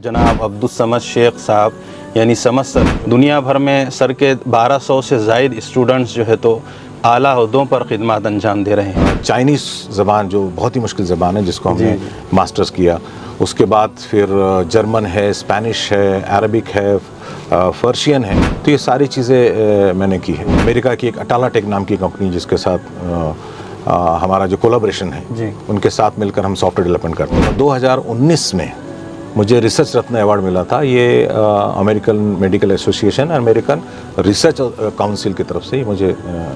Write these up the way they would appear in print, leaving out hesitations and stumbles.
जनाब अब्दुल समद शेख साहब यानी समद सर दुनिया भर में सर के 1200 से ज़ायद स्टूडेंट्स जो है तो आला ओहदों पर खिदमत अंजाम दे रहे हैं। चाइनीज़ ज़बान जो बहुत ही मुश्किल ज़बान है जिसको हमने मास्टर्स किया, उसके बाद फिर जर्मन है, स्पेनिश है, अरबिक है, पर्शियन है, तो ये सारी चीज़ें मैंने की है। अमेरिका की एक अटाला टेक नाम की कंपनी जिसके साथ हमारा जो कोलैबोरेशन है उनके साथ मिलकर हम सॉफ्टवेयर डेवलपमेंट करते हैं। 2019 में मुझे रिसर्च रत्न अवार्ड मिला था, ये American medical association, American research council की तरफ से ही मुझे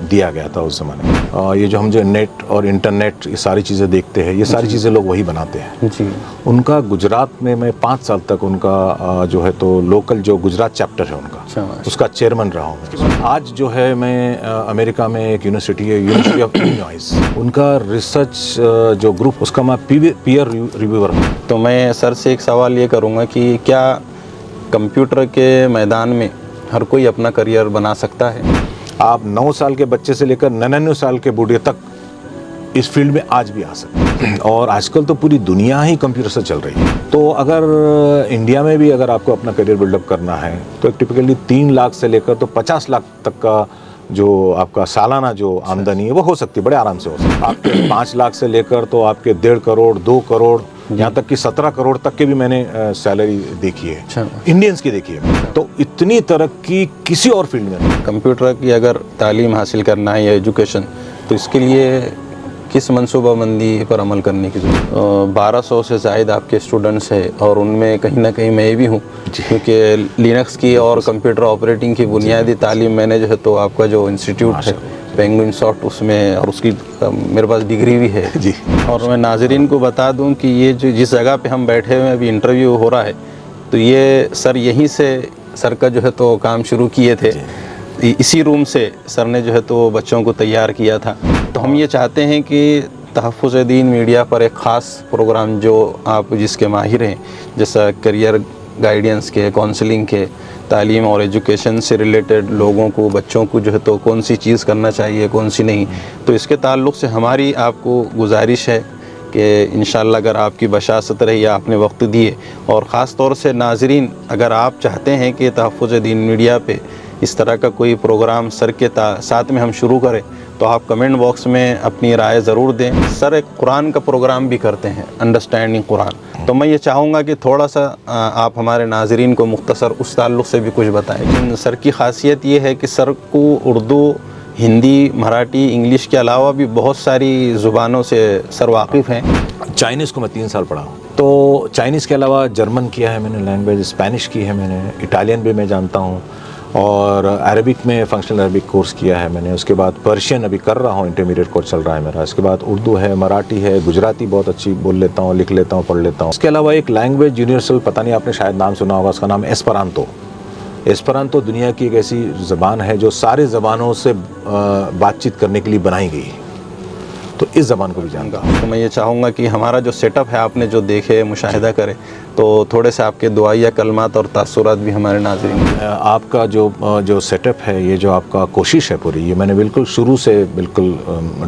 दिया गया था उस ज़माने में। ये जो हम जो नेट और इंटरनेट ये सारी चीज़ें देखते हैं, ये सारी चीज़ें लोग वही बनाते हैं जी। उनका गुजरात में मैं 5 साल तक उनका जो है तो लोकल जो गुजरात चैप्टर है उनका, उसका चेयरमैन रहा हूँ। आज जो है मैं अमेरिका में एक यूनिवर्सिटी है, यूनिवर्सिटी ऑफ इलिनॉइस, उनका रिसर्च जो ग्रुप, उसका मैं पीयर रिव्यूअर हूँ। तो मैं सर से एक सवाल ये करूँगा कि क्या कंप्यूटर के मैदान में हर कोई अपना करियर बना सकता है? आप 9 साल के बच्चे से लेकर 99 साल के बूढ़े तक इस फील्ड में आज भी आ सकते हैं, और आजकल तो पूरी दुनिया ही कंप्यूटर से चल रही है। तो अगर इंडिया में भी अगर आपको अपना करियर बिल्डअप करना है तो एक टिपिकली 3 लाख से लेकर तो 50 लाख तक का जो आपका सालाना जो आमदनी है वो हो सकती है, बड़े आराम से हो सकती है। आपके 5 लाख से लेकर तो आपके 1.5 करोड़, 2 करोड़, यहाँ तक कि 17 करोड़ तक के भी मैंने सैलरी देखी है, इंडियंस की देखी है। तो इतनी तरक्की किसी और फील्ड में नहीं। कंप्यूटर की अगर तालीम हासिल करना है या एजुकेशन, तो इसके लिए किस मनसूबाबंदी पर अमल करने की जरूरत? 1200 से ज़ायद आपके स्टूडेंट्स हैं और उनमें कहीं ना कहीं मैं भी हूँ, क्योंकि लिनक्स की और कंप्यूटर ऑपरेटिंग की बुनियादी तालीम मैंने जो है तो आपका जो इंस्टीट्यूट है पेंगुइन सॉफ्ट, उसमें, और उसकी मेरे पास डिग्री भी है जी। और मैं नाजरीन को बता दूं कि ये जो जिस जगह पे हम बैठे हुए हैं अभी इंटरव्यू हो रहा है, तो ये सर यहीं से सर का जो है तो काम शुरू किए थे, इसी रूम से सर ने जो है तो बच्चों को तैयार किया था। तो हम ये चाहते हैं कि तहफ़्फ़ुज़ दीन मीडिया पर एक ख़ास प्रोग्राम जो आप जिसके माहिर हैं, जैसा करियर गाइडेंस के, काउंसलिंग के, तालीम और एजुकेशन से रिलेटेड लोगों को, बच्चों को जो है तो कौन सी चीज़ करना चाहिए, कौन सी नहीं, तो इसके ताल्लुक़ से हमारी आपको गुजारिश है कि इंशाअल्लाह अगर आपकी बशासत रही या आपने वक्त दिए, और ख़ास तौर से नाज़रीन अगर आप चाहते हैं कि तहफ़्फ़ुज़ दीन मीडिया पे इस तरह का कोई प्रोग्राम सर के साथ में हम शुरू करें, तो आप कमेंट बॉक्स में अपनी राय ज़रूर दें। सर एक कुरान का प्रोग्राम भी करते हैं, अंडरस्टैंडिंग कुरान, तो मैं ये चाहूँगा कि थोड़ा सा आप हमारे नाज़रीन को मुख्तसर उस ताल्लुक़ से भी कुछ बताएं। लेकिन सर की ख़ासियत ये है कि सर को उर्दू, हिंदी, मराठी, इंग्लिश के अलावा भी बहुत सारी ज़ुबानों से सर वाकिफ़ हैं। चाइनीज़ को मैं 3 साल पढ़ा हूँ, तो चाइनीज़ के अलावा जर्मन किया है मैंने लैंग्वेज, स्पेनिश की है मैंने, इटालियन भी मैं जानता हूँ, और अरबिक में फंक्शनल अरबिक कोर्स किया है मैंने। उसके बाद पर्शियन अभी कर रहा हूँ, इंटरमीडिएट कोर्स चल रहा है मेरा। इसके बाद उर्दू है, मराठी है, गुजराती बहुत अच्छी बोल लेता हूँ, लिख लेता हूँ, पढ़ लेता हूँ। इसके अलावा एक लैंग्वेज यूनिवर्सल, पता नहीं आपने शायद नाम सुना होगा, उसका नाम एस्परांतो। एस्परांतो दुनिया की एक ऐसी ज़बान है जो सारे ज़बानों से बातचीत करने के लिए बनाई गई है, तो इस ज़बान को भी जानता हूँ। तो मैं ये चाहूँगा कि हमारा जो सेटअप है आपने जो देखे, मुशाहिदा करें, तो थोड़े से आपके दुआया कलमात और तासुरात भी हमारे नाज़रीन। आपका जो सेटअप है, ये जो आपका कोशिश है पूरी, ये मैंने बिल्कुल शुरू से, बिल्कुल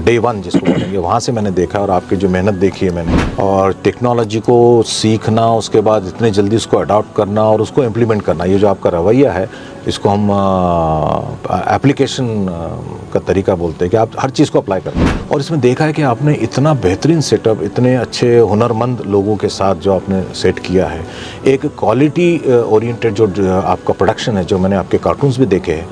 डे 1 जिसको बोलेंगे, वहाँ से मैंने देखा, और आपकी जो मेहनत देखी है मैंने, और टेक्नोलॉजी को सीखना, उसके बाद इतने जल्दी उसको अडॉप्ट करना और उसको इम्प्लीमेंट करना, ये जो आपका रवैया है, इसको हम एप्लीकेशन का तरीका बोलते हैं कि आप हर चीज़ को अप्लाई करते हैं। और इसमें देखा है कि आपने इतना बेहतरीन सेटअप, इतने अच्छे हुनरमंद लोगों के साथ जो आपने सेट किया है, एक क्वालिटी ओरिएंटेड जो आपका प्रोडक्शन है, जो मैंने आपके कार्टून्स भी देखे हैं,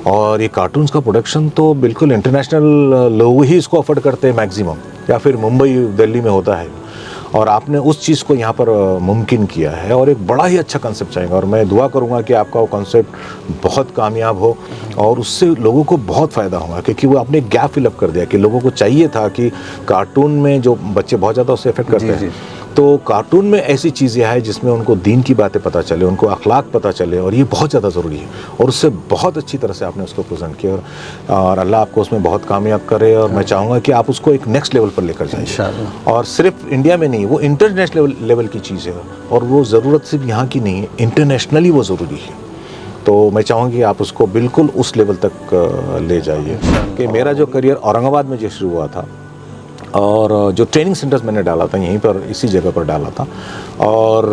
और ये कार्टून्स का प्रोडक्शन तो बिल्कुल इंटरनेशनल लोग ही इसको अफोर्ड करते हैं मैक्सिमम, या फिर मुंबई, दिल्ली में होता है, और आपने उस चीज़ को यहाँ पर मुमकिन किया है, और एक बड़ा ही अच्छा कंसेप्ट चाहिए। और मैं दुआ करूँगा कि आपका वो कंसेप्ट बहुत कामयाब हो, और उससे लोगों को बहुत फ़ायदा होगा, क्योंकि वो आपने गैप फिलअप कर दिया कि लोगों को चाहिए था कि कार्टून में जो बच्चे बहुत ज़्यादा उससे इफेक्ट करते हैं, तो कार्टून में ऐसी चीज़ें आए जिसमें उनको दीन की बातें पता चले, उनको अखलाक पता चले, और ये बहुत ज़्यादा ज़रूरी है, और उससे बहुत अच्छी तरह से आपने उसको प्रेजेंट किया, और अल्लाह आपको उसमें बहुत कामयाब करे। और मैं चाहूँगा कि आप उसको एक नेक्स्ट लेवल पर लेकर जाएं, इंशाअल्लाह। और सिर्फ इंडिया में नहीं, वो इंटरनेशनल लेवल की चीज़ है, और वो ज़रूरत सिर्फ यहाँ की नहीं है, इंटरनेशनली वो ज़रूरी है। तो मैं चाहूँगी कि आप उसको बिल्कुल उस लेवल तक ले जाइए। कि मेरा जो करियर औरंगाबाद में जो शुरू हुआ था, और जो ट्रेनिंग सेंटर्स मैंने डाला था यहीं पर इसी जगह पर डाला था, और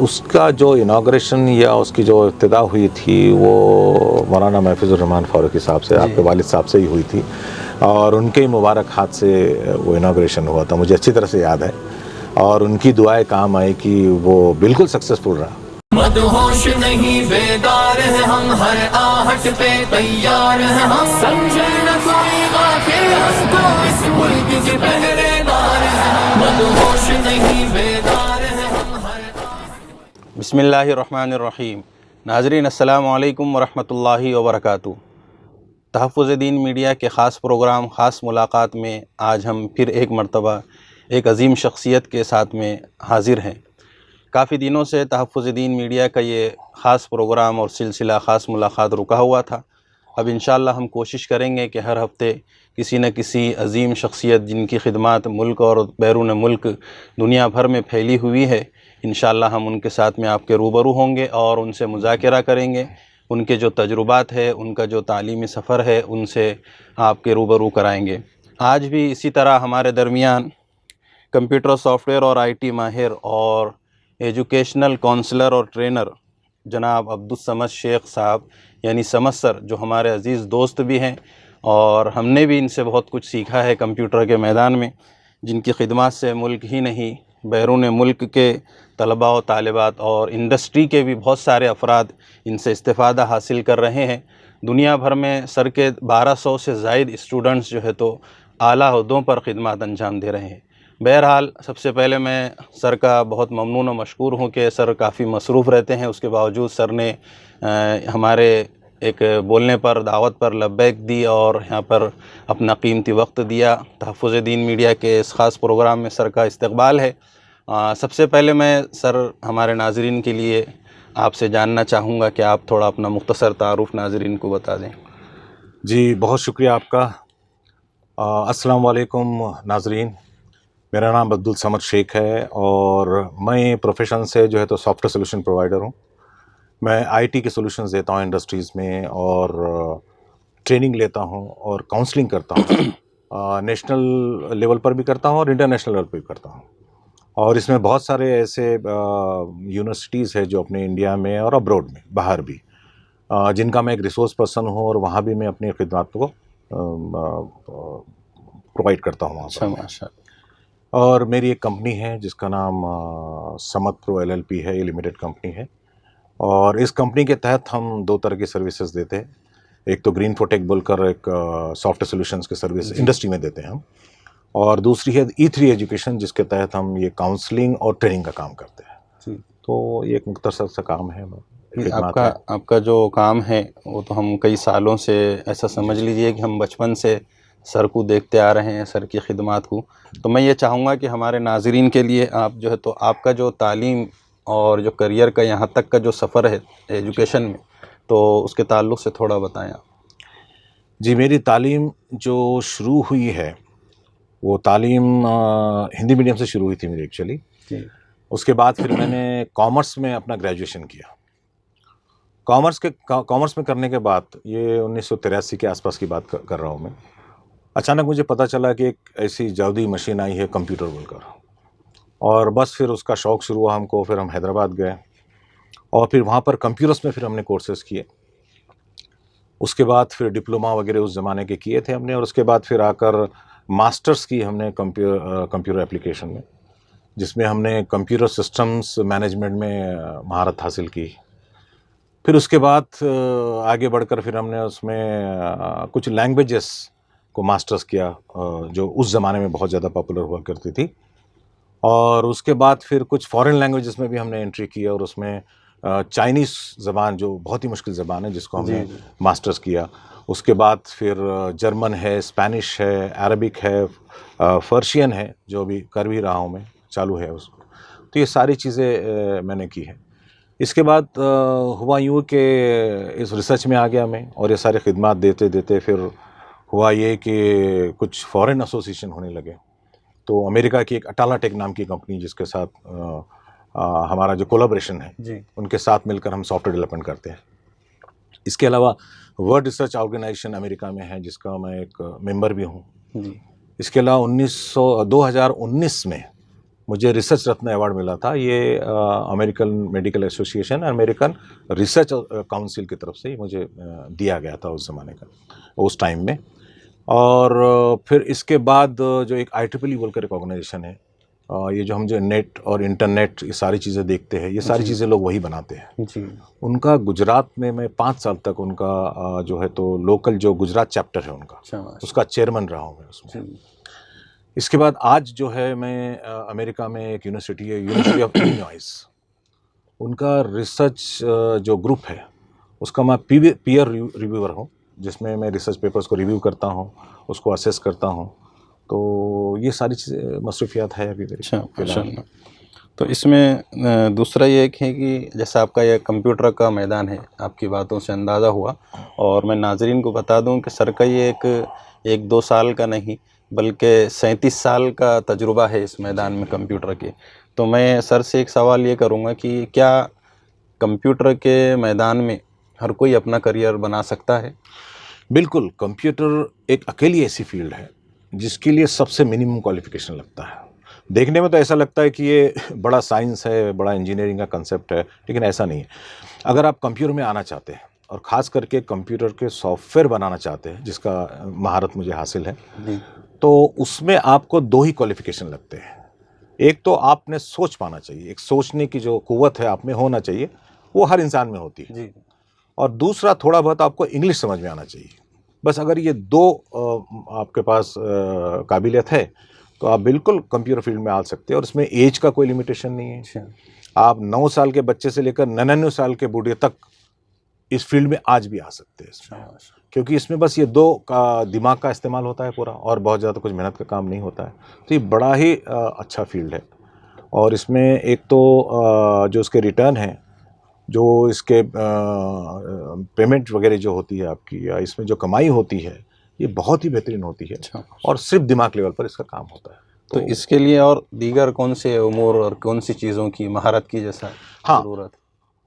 उसका जो इनाग्रेशन या उसकी जो इब्तिदा हुई थी वो मौलाना महफूजुर रहमान फारूकी साहब से, आपके वालिद साहब से ही हुई थी, और उनके ही मुबारक हाथ से वो इनाग्रेशन हुआ था, मुझे अच्छी तरह से याद है। और उनकी दुआएं काम आई कि वो बिल्कुल सक्सेसफुल रहा। मदहोश नहीं बेदार है हम, हर आहट पे तैयार है हम, समझे न कोई गाफिल हमको इस मुल्क के पहरेदार है हम, मदहोश नहीं बेदार है हम, हर बिस्मिल्लाहिर्रहमानिर्रहीम। नाज़रीन अस्सलामु अलैकुम वरहमतुल्लाहि वबरकातुहू। तहफ़्फ़ुज़ दीन मीडिया के ख़ास प्रोग्राम ख़ास मुलाकात में आज हम फिर एक मरतबा एक अज़ीम शख्सियत के साथ में हाज़िर हैं। काफ़ी दिनों से तहफ़्फ़ुज़ दीन मीडिया का ये ख़ास प्रोग्राम और सिलसिला ख़ास मुलाकात रुका हुआ था। अब इंशाअल्लाह हम कोशिश करेंगे कि हर हफ़्ते किसी न किसी अज़ीम शख्सियत जिनकी खिदमत मुल्क और बैरून मुल्क दुनिया भर में फैली हुई है, इंशाअल्लाह हम उनके साथ में आपके रूबरू होंगे और उनसे मुज़ाकरा करेंगे। उनके जो तजुर्बात है, उनका जो तालीमी सफ़र है, उनसे आपके रूबरू कराएंगे। आज भी इसी तरह हमारे दरमियान कंप्यूटर सॉफ्टवेयर और आईटी माहिर और एजुकेशनल काउंसलर और ट्रेनर जनाब अब्दुल शेख साहब यानी समद सर, जो हमारे अज़ीज़ दोस्त भी हैं और हमने भी इनसे बहुत कुछ सीखा है कंप्यूटर के मैदान में, जिनकी खिदमत से मुल्क ही नहीं बैरून मुल्क के तलबा व तालिबात और इंडस्ट्री के भी बहुत सारे अफराद इनसे इस्तिफ़ादा हासिल कर रहे हैं। दुनिया भर में सर के 1200 से ज़ायद स्टूडेंट्स जो है तो आला ओहदों पर ख़िदमत अंजाम दे रहे हैं। बहरहाल सबसे पहले मैं सर का बहुत ममनून और मशकूर हूँ कि सर काफ़ी मसरूफ़ रहते हैं, उसके बावजूद सर ने हमारे एक बोलने पर दावत पर लब्बैक दी और यहाँ पर अपना कीमती वक्त दिया। तहफ़्फ़ुज़ दीन मीडिया के इस ख़ास प्रोग्राम में सर का इस्तकबाल है। सबसे पहले मैं सर हमारे नाज़रीन के लिए आपसे जानना चाहूँगा कि आप थोड़ा अपना मुख्तसर तारुफ़ नाज़रीन को बता दें। जी, बहुत शुक्रिया आपका। अस्सलाम वालेकुम नाज़रीन, मेरा नाम अब्दुल समद शेख है और मैं प्रोफेशन से जो है तो सॉफ्टवेयर सोल्यूशन प्रोवाइडर हूँ। मैं आईटी के सोल्यूशंस देता हूँ इंडस्ट्रीज़ में और ट्रेनिंग लेता हूँ और काउंसलिंग करता हूँ। नेशनल लेवल पर भी करता हूँ और इंटरनेशनल लेवल पर भी करता हूँ। और इसमें बहुत सारे ऐसे यूनिवर्सिटीज़ है जो अपने इंडिया में और अब्रॉड में बाहर भी, जिनका मैं एक रिसोर्स पर्सन हूँ और वहाँ भी मैं अपनी खिदमत को प्रोवाइड करता हूँ वहाँ अच्छा, पर। माशाअल्लाह। और मेरी एक कंपनी है जिसका नाम समद प्रो LLP है, ये लिमिटेड कंपनी है। और इस कंपनी के तहत हम दो तरह की सर्विसेज देते हैं। एक तो ग्रीन फोटेक बोलकर एक सॉफ्टवेयर सॉल्यूशंस की सर्विस इंडस्ट्री में देते हैं हम, और दूसरी है E3 एजुकेशन, जिसके तहत हम ये काउंसलिंग और ट्रेनिंग का काम करते हैं। जी। तो ये एक मुख्तसर सा काम है, खिदमत है। आपका जो काम है वो तो हम कई सालों से, ऐसा समझ लीजिए कि हम बचपन से सर को देखते आ रहे हैं, सर की खिदमत को। तो मैं ये चाहूँगा कि हमारे नाज़रीन के लिए आप जो है तो आपका जो तालीम और जो करियर का यहाँ तक का जो सफ़र है एजुकेशन में, तो उसके ताल्लुक़ से थोड़ा बताएं आप। जी, मेरी तालीम जो शुरू हुई है वो तालीम हिंदी मीडियम से शुरू हुई थी मेरी एक्चुअली। जी। उसके बाद फिर मैंने कॉमर्स में अपना ग्रेजुएशन किया। कॉमर्स में करने के बाद, ये 1983 के आसपास की बात कर रहा हूँ मैं, अचानक मुझे पता चला कि एक ऐसी जादुई मशीन आई है कंप्यूटर बोलकर, और बस फिर उसका शौक़ शुरू हुआ हमको। फिर हम हैदराबाद गए और फिर वहाँ पर कंप्यूटर्स में फिर हमने कोर्सेज़ किए। उसके बाद फिर डिप्लोमा वगैरह उस ज़माने के किए थे हमने, और उसके बाद फिर आकर मास्टर्स की हमने कंप्यूटर एप्लीकेशन में, जिसमें हमने कंप्यूटर सिस्टम्स मैनेजमेंट में महारत हासिल की। फिर उसके बाद आगे बढ़कर फिर हमने उसमें कुछ लैंग्वेजेस को मास्टर्स किया, जो उस ज़माने में बहुत ज़्यादा पॉपुलर हुआ करती थी। और उसके बाद फिर कुछ फॉरेन लैंग्वेजेस में भी हमने एंट्री की, और उसमें चाइनीज़ ज़बान, जो बहुत ही मुश्किल ज़बान है, जिसको हमने मास्टर्स किया। उसके बाद फिर जर्मन है, स्पेनिश है, अरबिक है, पर्शियन है, जो भी कर भी रहा हूँ मैं, चालू है उसको। तो ये सारी चीज़ें मैंने की हैं। इसके बाद हुआ यूँ कि इस रिसर्च में आ गया मैं, और ये सारी खिदमत देते देते फिर हुआ ये कि कुछ फॉरेन एसोसिएशन होने लगे। तो अमेरिका की एक अटाला टेक नाम की कंपनी, जिसके साथ हमारा जो कोलैबोरेशन है जी। उनके साथ मिलकर हम सॉफ्टवेयर डेवलपमेंट करते हैं। इसके अलावा वर्ल्ड रिसर्च ऑर्गेनाइजेशन अमेरिका में है, जिसका मैं एक मेंबर भी हूँ। जी। इसके अलावा 2019 में मुझे रिसर्च रत्न अवार्ड मिला था। ये American medical association, American research council की तरफ से ही मुझे दिया गया था उस ज़माने का, उस टाइम में। और फिर इसके बाद जो एक IEEE बोल कर एक ऑर्गेनाइजेशन है, ये जो हम जो नेट और इंटरनेट ये सारी चीज़ें देखते हैं, ये सारी चीज़ें लोग वही बनाते हैं जी। उनका गुजरात में मैं 5 साल तक उनका जो है तो लोकल जो गुजरात चैप्टर है उनका, शाबाश। उसका चेयरमैन रहा हूँ मैं उसमें। जी। इसके बाद आज जो है मैं अमेरिका में एक यूनिवर्सिटी है, यूनिवर्सिटी ऑफ इलिनॉइस, उनका रिसर्च जो ग्रुप है उसका मैं पीयर रिव्यूअर हूँ, जिसमें मैं रिसर्च पेपर्स को रिव्यू करता हूँ, उसको असेस करता हूँ। तो ये सारी चीज़ें मसरूफियात है अभी मेरी। अच्छा, माशाल्लाह। तो इसमें दूसरा ये एक है कि जैसा आपका ये कंप्यूटर का मैदान है, आपकी बातों से अंदाज़ा हुआ, और मैं नाज़रीन को बता दूं कि सर का ये एक 2 साल का नहीं बल्कि 37 साल का तजुर्बा है इस मैदान में कंप्यूटर के। तो मैं सर से एक सवाल ये करूँगा कि क्या कंप्यूटर के मैदान में हर कोई अपना करियर बना सकता है? बिल्कुल, कंप्यूटर एक अकेली ऐसी फील्ड है जिसके लिए सबसे मिनिमम क्वालिफिकेशन लगता है। देखने में तो ऐसा लगता है कि ये बड़ा साइंस है, बड़ा इंजीनियरिंग का कंसेप्ट है, लेकिन ऐसा नहीं है। अगर आप कंप्यूटर में आना चाहते हैं और ख़ास करके कंप्यूटर के सॉफ्टवेयर बनाना चाहते हैं, जिसका महारत मुझे हासिल है, जी। तो उसमें आपको 2 ही क्वालिफिकेशन लगते हैं। एक तो आपने सोच पाना चाहिए, एक सोचने की जो कुव्वत है आप में होना चाहिए, वो हर इंसान में होती है। जी। और दूसरा थोड़ा बहुत आपको इंग्लिश समझ में आना चाहिए। बस अगर ये 2 आपके पास काबिलियत है तो आप बिल्कुल कंप्यूटर फील्ड में आ सकते हैं, और इसमें एज का कोई लिमिटेशन नहीं है। अच्छा। आप 9 साल के बच्चे से लेकर 99 साल के बूढ़े तक इस फील्ड में आज भी आ सकते हैं इसमें, शाबाश। क्योंकि इसमें बस ये 2 का दिमाग का इस्तेमाल होता है पूरा, और बहुत ज़्यादा कुछ मेहनत का काम नहीं होता है। तो ये बड़ा ही अच्छा फील्ड है। और इसमें एक तो जो उसके रिटर्न हैं, जो इसके पेमेंट वगैरह जो होती है आपकी, या इसमें जो कमाई होती है, ये बहुत ही बेहतरीन होती है। अच्छा। और सिर्फ दिमाग लेवल पर इसका काम होता है। तो इसके लिए और दीगर कौन से उमूर और कौन सी चीज़ों की महारत की जैसा हाँ, ज़रूरत?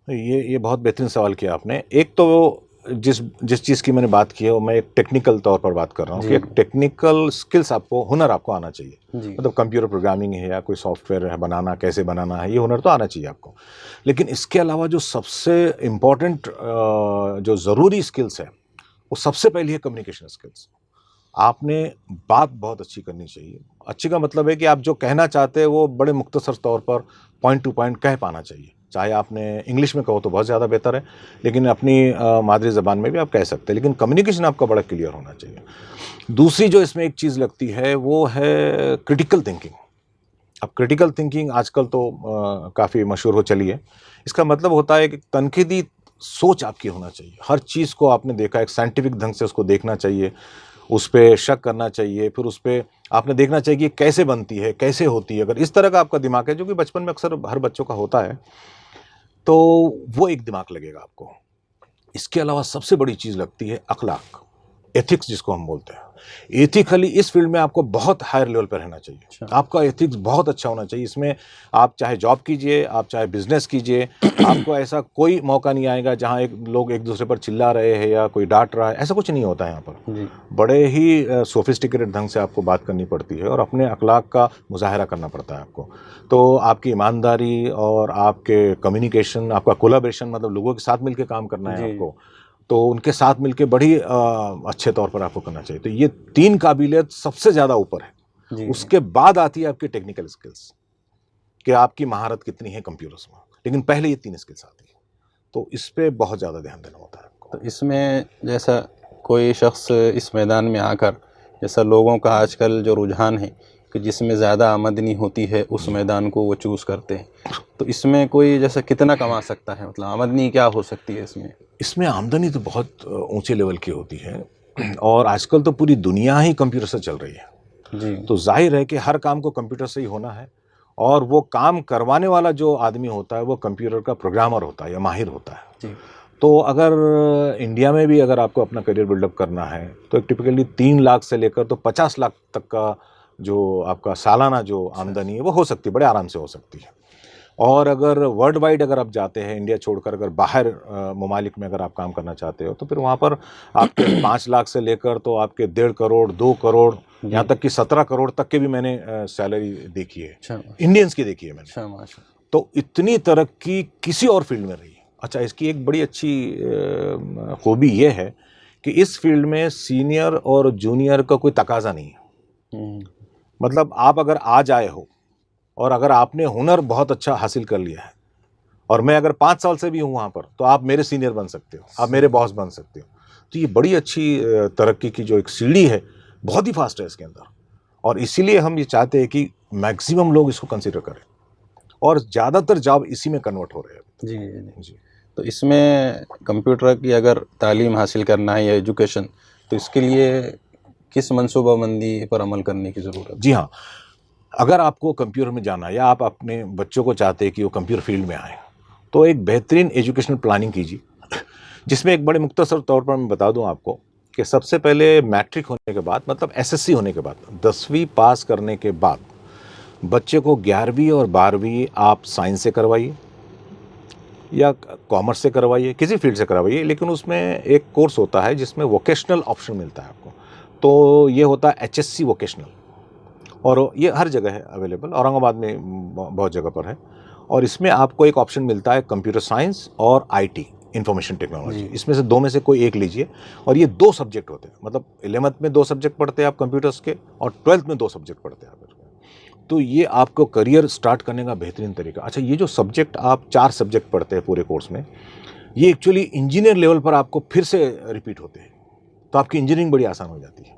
ये बहुत बेहतरीन सवाल किया आपने। एक तो जिस चीज़ की मैंने बात की है वो मैं एक टेक्निकल तौर पर बात कर रहा हूँ जी। कि एक टेक्निकल स्किल्स आपको, हुनर आपको आना चाहिए। जी। मतलब कंप्यूटर प्रोग्रामिंग है या कोई सॉफ्टवेयर है बनाना, कैसे बनाना है, ये हुनर तो आना चाहिए आपको। लेकिन इसके अलावा जो सबसे इम्पोर्टेंट जो ज़रूरी स्किल्स है, वो सबसे पहली है कम्युनिकेशन स्किल्स। आपने बात बहुत अच्छी करनी चाहिए। अच्छी का मतलब है कि आप जो कहना चाहते हैं वो बड़े मुख्तसर तौर पर पॉइंट टू पॉइंट कह पाना चाहिए। चाहे आपने इंग्लिश में कहो तो बहुत ज़्यादा बेहतर है, लेकिन अपनी मादरी ज़बान में भी आप कह सकते हैं, लेकिन कम्युनिकेशन आपका बड़ा क्लियर होना चाहिए। दूसरी जो इसमें एक चीज़ लगती है वो है क्रिटिकल थिंकिंग। अब क्रिटिकल थिंकिंग आजकल तो काफ़ी मशहूर हो चली है। इसका मतलब होता है कि तनकीदी सोच आपकी होना चाहिए। हर चीज़ को आपने देखा एक साइंटिफिक ढंग से उसको देखना चाहिए, उस पे शक करना चाहिए, फिर उस पे आपने देखना चाहिए कि कैसे बनती है, कैसे होती है। अगर इस तरह का आपका दिमाग है, जो कि बचपन में अक्सर हर बच्चों का होता है, तो वो एक दिमाग लगेगा आपको। इसके अलावा सबसे बड़ी चीज़ लगती है अखलाक, एथिक्स जिसको हम बोलते हैं। एथिकली इस फील्ड में आपको बहुत हायर लेवल पर रहना चाहिए। अच्छा। आपका एथिक्स बहुत अच्छा होना चाहिए। इसमें आप चाहे जॉब कीजिए, आप चाहे बिजनेस कीजिए, आपको ऐसा कोई मौका नहीं आएगा जहां लोग एक दूसरे पर चिल्ला रहे हैं या कोई डांट रहा है। ऐसा कुछ नहीं होता है यहाँ पर। जी। बड़े ही सोफिस्टिकेटेड ढंग से आपको बात करनी पड़ती है और अपने अखलाक का मुजाहरा करना पड़ता है आपको। तो आपकी ईमानदारी और आपके कम्युनिकेशन, आपका कोलैबोरेशन, मतलब लोगों के साथ मिलकर काम करना है जी। आपको, तो उनके साथ मिलके बड़ी अच्छे तौर पर आपको करना चाहिए। तो ये 3 काबिलियत सबसे ज़्यादा ऊपर है। जी। उसके बाद आती है आपकी टेक्निकल स्किल्स, कि आपकी महारत कितनी है कंप्यूटर्स में, लेकिन पहले ये 3 स्किल्स आती है। तो इस पे बहुत ज़्यादा ध्यान देना होता है आपको। तो इसमें जैसा कोई शख्स इस मैदान में आकर, जैसा लोगों का आजकल जो रुझान है कि जिसमें ज़्यादा आमदनी होती है उस मैदान को वो चूज़ करते हैं, तो इसमें कोई जैसा कितना कमा सकता है, मतलब आमदनी क्या हो सकती है इसमें? इसमें आमदनी तो बहुत ऊंचे लेवल की होती है, और आजकल तो पूरी दुनिया ही कंप्यूटर से चल रही है। जी। तो जाहिर है कि हर काम को कंप्यूटर से ही होना है, और वो काम करवाने वाला जो आदमी होता है वो कंप्यूटर का प्रोग्रामर होता है या माहिर होता है। जी। तो अगर इंडिया में भी अगर आपको अपना करियर बिल्डअप करना है तो टिपिकली 3 लाख से लेकर तो 50 लाख तक का जो आपका सालाना जो आमदनी है वो हो सकती है, बड़े आराम से हो सकती है। और अगर वर्ल्ड वाइड अगर आप जाते हैं, इंडिया छोड़कर अगर बाहर ममालिक में अगर आप काम करना चाहते हो, तो फिर वहाँ पर आपके 5 लाख से लेकर तो आपके 1.5 करोड़ 2 करोड़ यहाँ तक कि 17 करोड़ तक के भी मैंने सैलरी देखी है, अच्छा इंडियंस की देखी है मैंने। अच्छा माशा। तो इतनी तरक्की किसी और फील्ड में रही है। अच्छा, इसकी एक बड़ी अच्छी खूबी ये है कि इस फील्ड में सीनियर और जूनियर का कोई तकाजा नहीं है। मतलब आप अगर आज आए हो और अगर आपने हुनर बहुत अच्छा हासिल कर लिया है और मैं अगर 5 साल से भी हूँ वहाँ पर, तो आप मेरे सीनियर बन सकते हो, आप मेरे बॉस बन सकते हो। तो ये बड़ी अच्छी तरक्की की जो एक सीढ़ी है, बहुत ही फास्ट है इसके अंदर। और इसीलिए हम ये चाहते हैं कि मैक्सिमम लोग इसको कंसिडर करें और ज़्यादातर जॉब इसी में कन्वर्ट हो रहे हैं। जी जी जी। तो इसमें कंप्यूटर की अगर तालीम हासिल करना है या एजुकेशन, तो इसके लिए किस मनसूबाबंदी पर अमल करने की ज़रूरत है? जी हाँ, अगर आपको कंप्यूटर में जाना है या आप अपने बच्चों को चाहते हैं कि वो कंप्यूटर फील्ड में आए, तो एक बेहतरीन एजुकेशनल प्लानिंग कीजिए, जिसमें एक बड़े मुख्तसर तौर पर मैं बता दूं आपको कि सबसे पहले मैट्रिक होने के बाद, मतलब एसएससी होने के बाद, 10वीं पास करने के बाद बच्चे को 11वीं और 12वीं आप साइंस से करवाइए या कॉमर्स से करवाइए, किसी फील्ड से करवाइए, लेकिन उसमें एक कोर्स होता है जिसमें वोकेशनल ऑप्शन मिलता है आपको। तो ये होता है HSC वोकेशनल, और ये हर जगह है अवेलेबल, औरंगाबाद में बहुत जगह पर है। और इसमें आपको एक ऑप्शन मिलता है कंप्यूटर साइंस और IT, इंफॉर्मेशन टेक्नोलॉजी। इसमें से दो में से कोई एक लीजिए, और ये 2 सब्जेक्ट होते हैं, मतलब 11th में 2 सब्जेक्ट पढ़ते हैं आप कंप्यूटर्स के, और 12th में 2 सब्जेक्ट पढ़ते हैं आप। तो ये आपको करियर स्टार्ट करने का बेहतरीन तरीका। अच्छा, ये जो सब्जेक्ट आप 4 सब्जेक्ट पढ़ते हैं पूरे कोर्स में, ये एक्चुअली इंजीनियर लेवल पर आपको फिर से रिपीट होते हैं, तो आपकी इंजीनियरिंग बड़ी आसान हो जाती है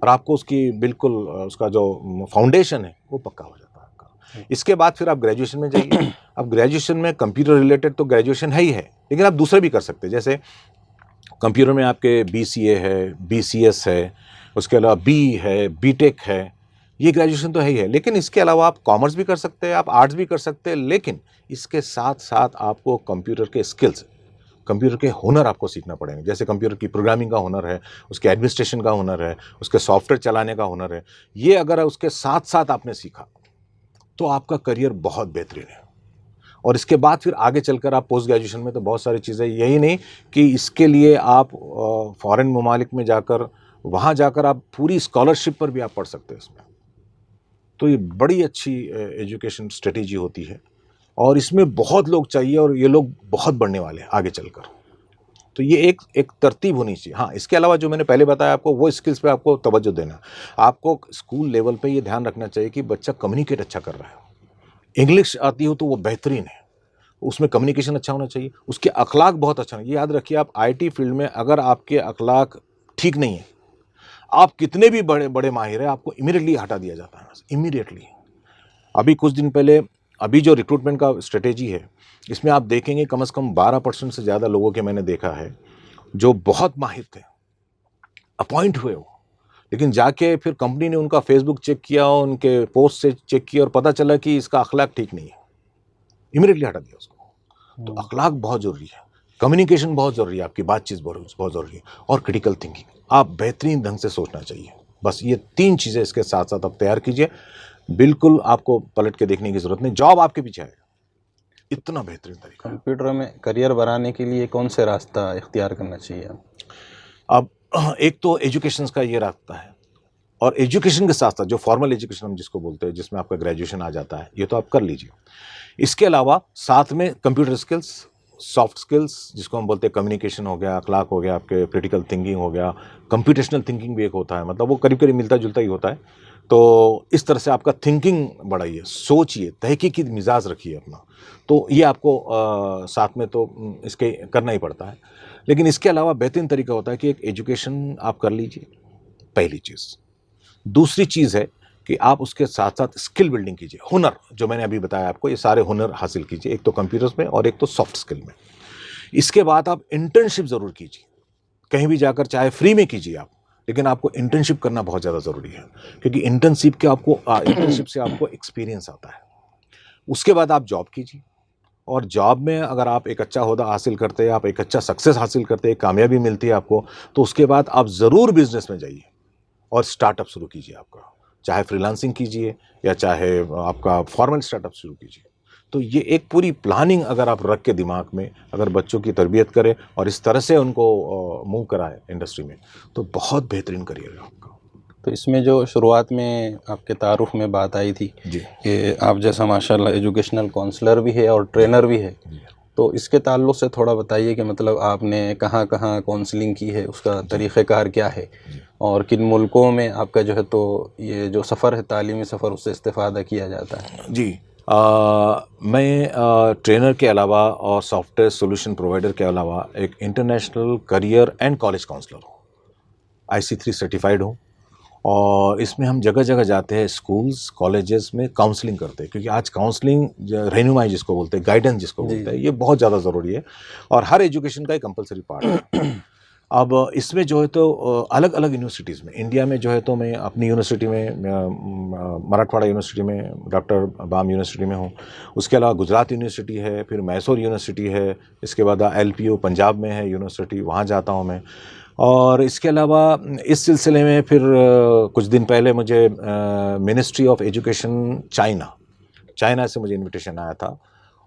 और आपको उसकी बिल्कुल उसका जो फाउंडेशन है वो पक्का हो जाता है आपका। इसके बाद फिर आप ग्रेजुएशन में जाइए। अब ग्रेजुएशन में कंप्यूटर रिलेटेड तो ग्रेजुएशन है ही है, लेकिन आप दूसरे भी कर सकते हैं। जैसे कंप्यूटर में आपके BCA है, BCS है, उसके अलावा BE है, BTech है, ये ग्रेजुएशन तो है ही है। लेकिन इसके अलावा आप कॉमर्स भी कर सकते हैं, आप आर्ट्स भी कर सकते हैं, लेकिन इसके साथ साथ आपको कंप्यूटर के स्किल्स, कंप्यूटर के हुनर आपको सीखना पड़ेंगे। जैसे कंप्यूटर की प्रोग्रामिंग का हुनर है, उसके एडमिनिस्ट्रेशन का हुनर है, उसके सॉफ्टवेयर चलाने का हुनर है। ये अगर उसके साथ साथ आपने सीखा तो आपका करियर बहुत बेहतरीन है। और इसके बाद फिर आगे चलकर आप पोस्ट ग्रेजुएशन में तो बहुत सारी चीज़ें, यही नहीं कि इसके लिए आप फॉरेन ममालिक में जाकर, वहाँ जाकर आप पूरी स्कॉलरशिप पर भी आप पढ़ सकते हैं इसमें। तो ये बड़ी अच्छी एजुकेशन स्ट्रेटेजी होती है और इसमें बहुत लोग चाहिए और ये लोग बहुत बढ़ने वाले हैं आगे चलकर। तो ये एक तरतीब होनी चाहिए। हाँ, इसके अलावा जो मैंने पहले बताया आपको, वो स्किल्स पे आपको तवज्जो देना। आपको स्कूल लेवल पे ये ध्यान रखना चाहिए कि बच्चा कम्युनिकेट अच्छा कर रहा है, इंग्लिश आती हो तो वो बेहतरीन है, उसमें कम्युनिकेशन अच्छा होना चाहिए, उसके अखलाक बहुत अच्छा होना। ये याद रखिए, आप IT फील्ड में अगर आपके अखलाक ठीक नहीं है, आप कितने भी बड़े बड़े माहिर हैं, आपको इमीडिएटली हटा दिया जाता है, इमीडिएटली। अभी कुछ दिन पहले, अभी जो रिक्रूटमेंट का स्ट्रेटेजी है, इसमें आप देखेंगे कम से कम 12% से ज़्यादा लोगों के मैंने देखा है जो बहुत माहिर थे, अपॉइंट हुए वो, लेकिन जाके फिर कंपनी ने उनका फेसबुक चेक किया, उनके पोस्ट से चेक किया और पता चला कि इसका अखलाक ठीक नहीं है, इमीडिएटली हटा दिया उसको। तो अखलाक बहुत ज़रूरी है, कम्युनिकेशन बहुत ज़रूरी है, आपकी बातचीत बहुत ज़रूरी है, और क्रिटिकल थिंकिंग, आप बेहतरीन ढंग से सोचना चाहिए। बस ये 3 चीज़ें इसके साथ साथ आप तैयार कीजिए, बिल्कुल आपको पलट के देखने की ज़रूरत नहीं, जॉब आपके पीछे आएगा। इतना बेहतरीन तरीका। कंप्यूटर में करियर बनाने के लिए कौन से रास्ता इख्तियार करना चाहिए? अब एक तो एजुकेशन का ये रास्ता है, और एजुकेशन के साथ साथ जो फॉर्मल एजुकेशन हम जिसको बोलते हैं, जिसमें आपका ग्रेजुएशन आ जाता है, ये तो आप कर लीजिए। इसके अलावा साथ में कंप्यूटर स्किल्स, सॉफ्ट स्किल्स जिसको हम बोलते हैं, कम्युनिकेशन हो गया, अखलाक हो गया, आपके क्रिटिकल थिंकिंग हो गया, कंप्यूटेशनल थिंकिंग भी एक होता है, मतलब वो करीब करीब मिलता जुलता ही होता है। तो इस तरह से आपका थिंकिंग बढ़ाइए, सोचिए, तहकीकी मिजाज रखिए अपना। तो ये आपको साथ में तो इसके करना ही पड़ता है। लेकिन इसके अलावा बेहतरीन तरीका होता है कि एक एजुकेशन आप कर लीजिए, पहली चीज़। दूसरी चीज़ है कि आप उसके साथ साथ स्किल बिल्डिंग कीजिए, हुनर, जो मैंने अभी बताया आपको, ये सारे हुनर हासिल कीजिए, एक तो कंप्यूटर्स में और एक तो सॉफ्ट स्किल में। इसके बाद आप इंटर्नशिप ज़रूर कीजिए, कहीं भी जाकर, चाहे फ्री में कीजिए आप, लेकिन आपको इंटर्नशिप करना बहुत ज़्यादा ज़रूरी है, क्योंकि इंटर्नशिप से आपको एक्सपीरियंस आता है। उसके बाद आप जॉब कीजिए, और जॉब में अगर आप एक अच्छा ओहदा हासिल करते हैं, आप एक अच्छा सक्सेस हासिल करते हैं, कामयाबी मिलती है आपको, तो उसके बाद आप ज़रूर बिजनेस में जाइए और स्टार्टअप शुरू कीजिए आपका, चाहे फ्रीलांसिंग कीजिए या चाहे आपका फॉर्मल स्टार्टअप शुरू कीजिए। तो ये एक पूरी प्लानिंग अगर आप रख के दिमाग में, अगर बच्चों की तरबियत करें और इस तरह से उनको मूव कराए इंडस्ट्री में, तो बहुत बेहतरीन करियर है आपका। तो इसमें जो शुरुआत में आपके तारुफ में बात आई थी जी कि आप जैसा माशाल्लाह एजुकेशनल काउंसलर भी है और ट्रेनर भी है, तो इसके ताल्लुक़ से थोड़ा बताइए कि मतलब आपने कहाँ कहाँ काउंसलिंग की है, उसका तरीक़ेकार क्या है और किन मुल्कों में आपका जो है तो ये जो सफ़र है तालीमी सफ़र उससे इस्तेफ़ादा किया जाता है। जी मैं ट्रेनर के अलावा और सॉफ्टवेयर सॉल्यूशन प्रोवाइडर के अलावा एक international career and college counsellor हूँ, IC3 सर्टिफाइड हूँ। और इसमें हम जगह जगह जाते हैं, स्कूल्स कॉलेजेस में काउंसलिंग करते हैं, क्योंकि आज काउंसलिंग रहनुमाई जिसको बोलते हैं, गाइडेंस जिसको बोलते हैं, ये बहुत ज़्यादा ज़रूरी है और हर एजुकेशन का एक कंपलसरी पार्ट है। अब इसमें जो है तो अलग अलग यूनिवर्सिटीज़ में, इंडिया में जो है तो मैं अपनी यूनिवर्सिटी में मराठवाड़ा यूनिवर्सिटी में, डॉक्टर बाम यूनिवर्सिटी में हूँ। उसके अलावा गुजरात यूनिवर्सिटी है, फिर मैसूर यूनिवर्सिटी है, इसके बाद LPU पंजाब में है यूनिवर्सिटी, वहाँ जाता हूँ मैं। और इसके अलावा इस सिलसिले में फिर कुछ दिन पहले मुझे मिनिस्ट्री ऑफ एजुकेशन चाइना से मुझे इनविटेशन आया था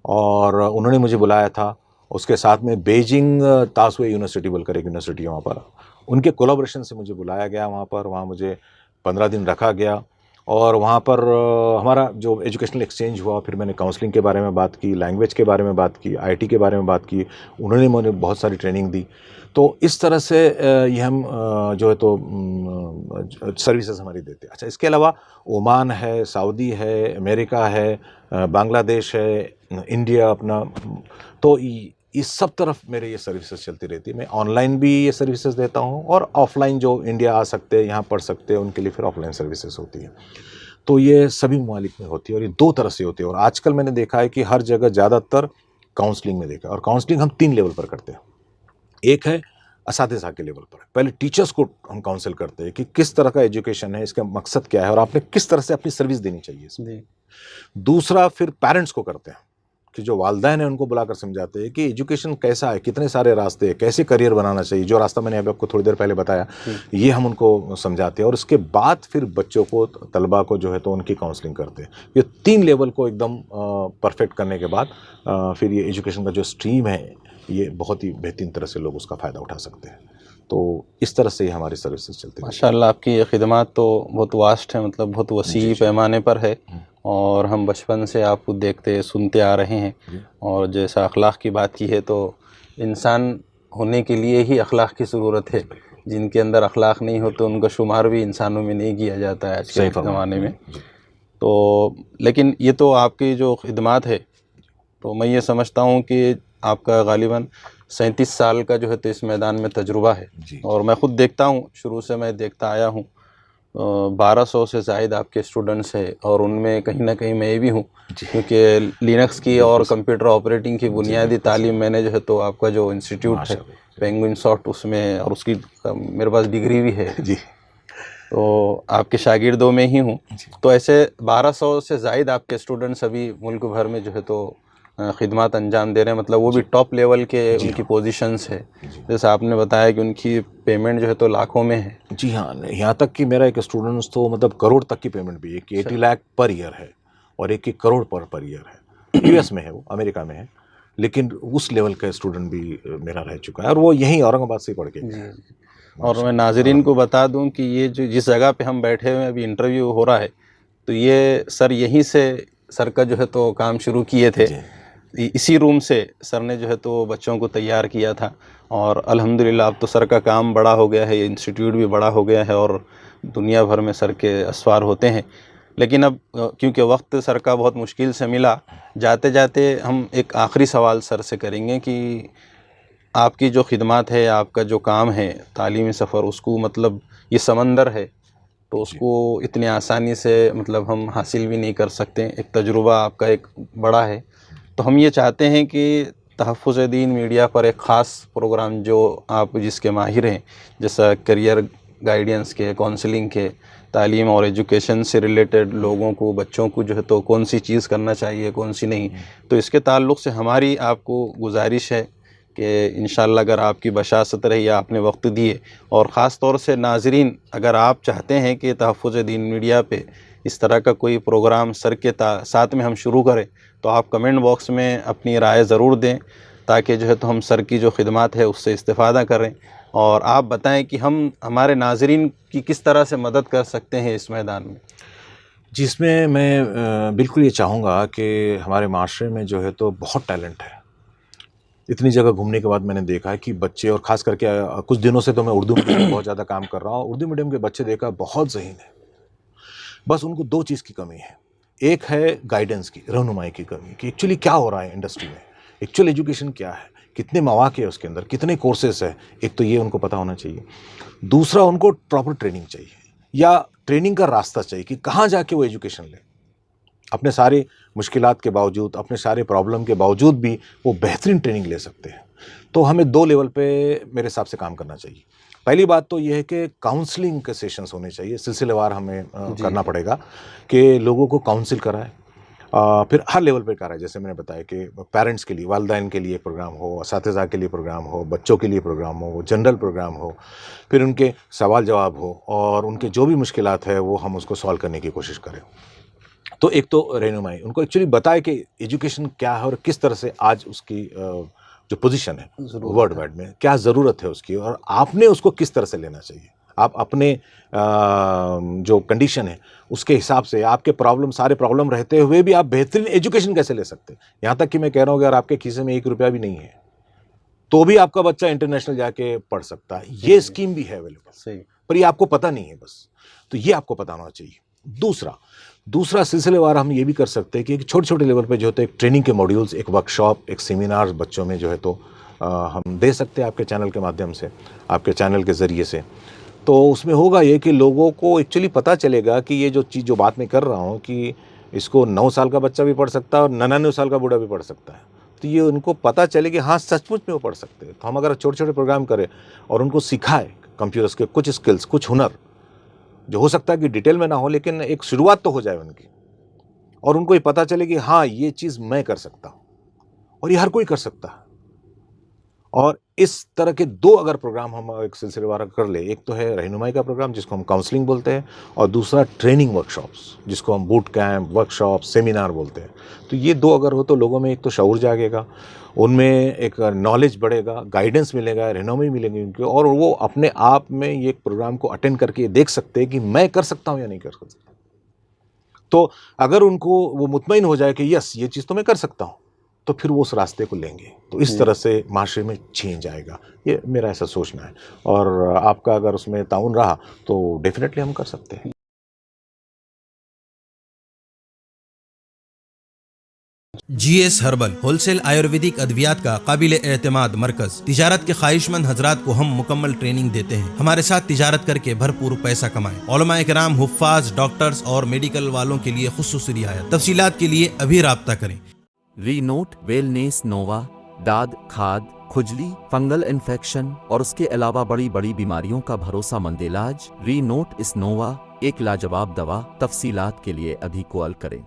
और उन्होंने मुझे बुलाया था। उसके साथ में बेजिंग तासुए यूनिवर्सिटी बोलकर एक यूनिवर्सिटी है वहाँ पर, उनके कोलैबोरेशन से मुझे बुलाया गया वहाँ पर। वहाँ मुझे 15 दिन रखा गया और वहाँ पर हमारा जो एजुकेशनल एक्सचेंज हुआ। फिर मैंने काउंसलिंग के बारे में बात की, लैंग्वेज के बारे में बात की, IT के बारे में बात की, उन्होंने मुझे बहुत सारी ट्रेनिंग दी। तो इस तरह से ये हम जो है तो सर्विसेज हमारी देते हैं। अच्छा, इसके अलावा ओमान है, सऊदी है, अमेरिका है, बांग्लादेश है, इंडिया अपना, तो इस सब तरफ मेरे ये सर्विसेज चलती रहती है। मैं ऑनलाइन भी ये सर्विसेज देता हूँ और ऑफलाइन जो इंडिया आ सकते हैं, यहाँ पढ़ सकते हैं, उनके लिए फिर ऑफलाइन सर्विसेज होती है। तो ये सभी ममालिक में होती है और ये 2 तरह से होती है। और आजकल मैंने देखा है कि हर जगह ज़्यादातर काउंसलिंग में देखा, और काउंसलिंग हम 3 लेवल पर करते हैं। एक है असातिज़ा के लेवल पर, पहले टीचर्स को हम काउंसिल करते हैं कि किस तरह का एजुकेशन है, इसका मकसद क्या है और आपने किस तरह से अपनी सर्विस देनी चाहिए इसमें। दूसरा फिर पेरेंट्स को करते हैं कि जो वालिदैन हैं उनको बुलाकर समझाते हैं कि एजुकेशन कैसा है, कितने सारे रास्ते हैं, कैसे करियर बनाना चाहिए, जो रास्ता मैंने अभी आपको थोड़ी देर पहले बताया, ये हम उनको समझाते हैं। और उसके बाद फिर बच्चों को, तलबा को जो है तो उनकी काउंसलिंग करते हैं। ये 3 लेवल को एकदम परफेक्ट करने के बाद फिर ये एजुकेशन का जो स्ट्रीम है, ये बहुत ही बेहतरीन तरह से लोग उसका फ़ायदा उठा सकते हैं। तो इस तरह से हमारी सर्विसेज चलती है। माशाल्लाह आपकी ये खिदमत तो बहुत वास्ट है, मतलब बहुत वसी पैमाने पर है और हम बचपन से आपको देखते सुनते आ रहे हैं। और जैसा अखलाक की बात की है, तो इंसान होने के लिए ही अखलाक की ज़रूरत है। जिनके अंदर अखलाक नहीं हो तो उनका शुमार भी इंसानों में नहीं किया जाता है आज के ज़माने में। तो लेकिन ये तो आपकी जो खिदमत है, तो मैं ये समझता हूँ कि आपका गालिबन 37 साल का जो है तो इस मैदान में तजुर्बा है। और मैं ख़ुद देखता हूँ, शुरू से मैं देखता आया हूँ, 1200 से ज़ायद आपके स्टूडेंट्स हैं और उनमें कहीं ना कहीं मैं भी हूँ, क्योंकि लिनक्स की और कंप्यूटर ऑपरेटिंग की बुनियादी तालीम मैंने जो है तो आपका जो इंस्टीट्यूट है पेंगुइन सॉफ्ट, उसमें, और उसकी मेरे पास डिग्री भी है जी, तो आपके शागिर्दों में ही हूँ। तो ऐसे 1200 से ज़ायद आपके स्टूडेंट्स अभी मुल्क भर में जो है तो खिदमत अंजाम दे रहे हैं, मतलब वो भी टॉप लेवल के उनकी पोजीशंस है। जैसे आपने बताया कि उनकी पेमेंट जो है तो लाखों में है। जी हाँ, यहाँ तक कि मेरा एक स्टूडेंट्स तो मतलब करोड़ तक की पेमेंट भी है कि 80 लाख पर ईयर है और 1 करोड़ पर ईयर है। US में है, वो अमेरिका में है, लेकिन उस लेवल का स्टूडेंट भी मेरा रह चुका है और वो यहीं औरंगाबाद से पढ़ के गया। और मैं नाजरीन को बता दूं कि ये जो जिस जगह पे हम बैठे हुए अभी इंटरव्यू हो रहा है, तो ये सर यहीं से सर का जो है तो काम शुरू किए थे। इसी रूम से सर ने जो है तो बच्चों को तैयार किया था और अल्हम्दुलिल्लाह अब तो सर का काम बड़ा हो गया है, ये इंस्टीट्यूट भी बड़ा हो गया है और दुनिया भर में सर के असवार होते हैं। लेकिन अब क्योंकि वक्त सर का बहुत मुश्किल से मिला, जाते जाते हम एक आखिरी सवाल सर से करेंगे कि आपकी जो खिदमत है, आपका जो काम है तालीमी सफ़र, उसको मतलब ये समंदर है, तो उसको इतनी आसानी से मतलब हम हासिल भी नहीं कर सकते। एक तजुर्बा आपका एक बड़ा है, तो हम ये चाहते हैं कि तहफ़्फ़ुज़ दीन मीडिया पर एक ख़ास प्रोग्राम जो आप जिसके माहिर हैं, जैसा करियर गाइडेंस के, काउंसलिंग के, तालीम और एजुकेशन से रिलेटेड लोगों को, बच्चों को जो है तो कौन सी चीज़ करना चाहिए, कौन सी नहीं, तो इसके ताल्लुक़ से हमारी आपको गुजारिश है कि इंशाअल्लाह अगर आपकी बशासत रही या आपने वक्त दिए, और ख़ास तौर से नाज़रीन अगर आप चाहते हैं कि तहफ़्फ़ुज़ दीन मीडिया पे इस तरह का कोई प्रोग्राम सर के साथ में हम शुरू करें, तो आप कमेंट बॉक्स में अपनी राय ज़रूर दें, ताकि जो है तो हम सर की जो खिदमत है उससे इस्तेफ़ादा करें। और आप बताएं कि हम हमारे नाजरीन की किस तरह से मदद कर सकते हैं इस मैदान में। जिसमें मैं बिल्कुल ये चाहूँगा कि हमारे माशरे में जो है तो बहुत टैलेंट है। इतनी जगह घूमने के बाद मैंने देखा है कि बच्चे, और ख़ास करके कुछ दिनों से तो मैं उर्दू मीडियम में बहुत ज़्यादा काम कर रहा हूँ। उर्दू मीडियम के बच्चे देखा बहुत ज़हीन है, बस उनको दो चीज़ की कमी है। एक है गाइडेंस की, रहनुमाई की कमी, कि एक्चुअली क्या हो रहा है इंडस्ट्री में, एक्चुअल एजुकेशन क्या है, कितने मौक़े हैं उसके अंदर, कितने कोर्सेज है, एक तो ये उनको पता होना चाहिए। दूसरा, उनको प्रॉपर ट्रेनिंग चाहिए, या ट्रेनिंग का रास्ता चाहिए कि कहाँ जाके वो एजुकेशन लें। अपने सारे मुश्किलात के बावजूद, अपने सारे प्रॉब्लम के बावजूद भी वो बेहतरीन ट्रेनिंग ले सकते हैं। तो हमें दो लेवल पे मेरे हिसाब से काम करना चाहिए। पहली बात तो ये है कि काउंसलिंग के सेशंस होने चाहिए, सिलसिलेवार हमें करना पड़ेगा कि लोगों को काउंसिल कराएं। फिर हर लेवल पे कराएं, जैसे मैंने बताया कि पेरेंट्स के लिए, वालिदैन के लिए प्रोग्राम हो, असातिज़ा के लिए प्रोग्राम हो, बच्चों के लिए प्रोग्राम हो, जनरल प्रोग्राम हो, फिर उनके सवाल जवाब हो, और उनके जो भी मुश्किलात है वो हम उसको सॉल्व करने की कोशिश करें। तो एक तो रहनुमाई, उनको एक्चुअली बताए कि एजुकेशन क्या है और किस तरह से आज उसकी जो पोजीशन है वर्ल्ड वाइड में, क्या ज़रूरत है उसकी, और आपने उसको किस तरह से लेना चाहिए। आप अपने जो कंडीशन है उसके हिसाब से, आपके प्रॉब्लम, सारे प्रॉब्लम रहते हुए भी आप बेहतरीन एजुकेशन कैसे ले सकते हैं। यहाँ तक कि मैं कह रहा हूँ कि अगर आपके खीसे में 1 रुपया भी नहीं है तो भी आपका बच्चा इंटरनेशनल जाके पढ़ सकता है। ये स्कीम भी है अवेलेबल, सही, पर ये आपको पता नहीं है बस, तो ये आपको पता होना चाहिए। दूसरा सिलसिलेवार हम ये भी कर सकते हैं कि एक छोटे छोटे लेवल पे जो होते हैं, एक ट्रेनिंग के मॉड्यूल्स, एक वर्कशॉप, एक सेमिनार बच्चों में जो है तो हम दे सकते हैं आपके चैनल के माध्यम से, आपके चैनल के ज़रिए से। तो उसमें होगा ये कि लोगों को एक्चुअली पता चलेगा कि ये जो चीज़, जो बात मैं कर रहा हूँ, कि इसको 9 साल का बच्चा भी पढ़ सकता है और 99 साल का बूढ़ा भी पढ़ सकता है। तो ये उनको पता चले कि हाँ, सचमुच में वो पढ़ सकते हैं। तो हम अगर छोटे छोटे प्रोग्राम करें और उनको सिखाएं कंप्यूटर्स के कुछ स्किल्स, कुछ हुनर, जो हो सकता है कि डिटेल में ना हो, लेकिन एक शुरुआत तो हो जाए उनकी, और उनको ये पता चले कि हाँ, ये चीज़ मैं कर सकता हूँ और ये हर कोई कर सकता है। और इस तरह के 2 अगर प्रोग्राम हम एक सिलसिलेवार कर ले, एक तो है रहनुमाई का प्रोग्राम जिसको हम काउंसलिंग बोलते हैं, और दूसरा ट्रेनिंग वर्कशॉप्स जिसको हम बूट कैंप, वर्कशॉप, सेमिनार बोलते हैं। तो ये 2 अगर हो तो लोगों में एक तो शऊर जागेगा, उनमें एक नॉलेज बढ़ेगा, गाइडेंस मिलेगा, रहनुमाई मिलेगी उनकी, और वो अपने आप में ये प्रोग्राम को अटेंड करके देख सकते हैं कि मैं कर सकता हूँ या नहीं कर सकता। तो अगर उनको वो मुतमईन हो जाए कि यस, ये चीज़ तो मैं कर सकता हूँ, तो फिर वो उस रास्ते को लेंगे। तो इस तरह से माशरे में चेंज आएगा, ये मेरा ऐसा सोचना है। और आपका अगर उसमें ताउन रहा तो डेफिनेटली हम कर सकते हैं। GS हर्बल होलसेल आयुर्वेदिक अद्वियात का काबिल एतमाद मरकज। तिजारत के ख्वाहिशमंद हजरात को हम मुकम्मल ट्रेनिंग देते हैं। हमारे साथ तिजारत करके भरपूर पैसा कमाएं। उलमाए किराम, हुफ्फाज, डॉक्टर्स और मेडिकल वालों के लिए खुसूसी रियायत। तफसीलात के लिए अभी राब्ता करें। रीनोट वेलनेस नोवा, दाद, खाद, खुजली, फंगल इन्फेक्शन और उसके अलावा बड़ी बड़ी बीमारियों का भरोसामंद इलाज। रीनोट इस नोवा एक लाजवाब दवा। तफसीलात के लिए अभी कॉल करें।